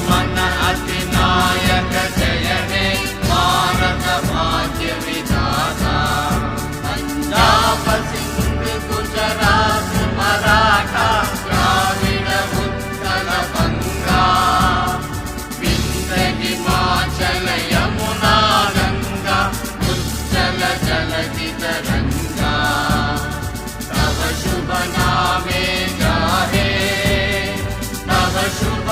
मन अधिनायक जय हे भारत भाग्य विधाता। पंजाब सिंध गुजरात मराठा द्राविड उत्कल बंगा विंध्य हिमाचल यमुना गंगा उज्जल जलधि तरंगा। तव शुभ नामे गाहे तव शुभ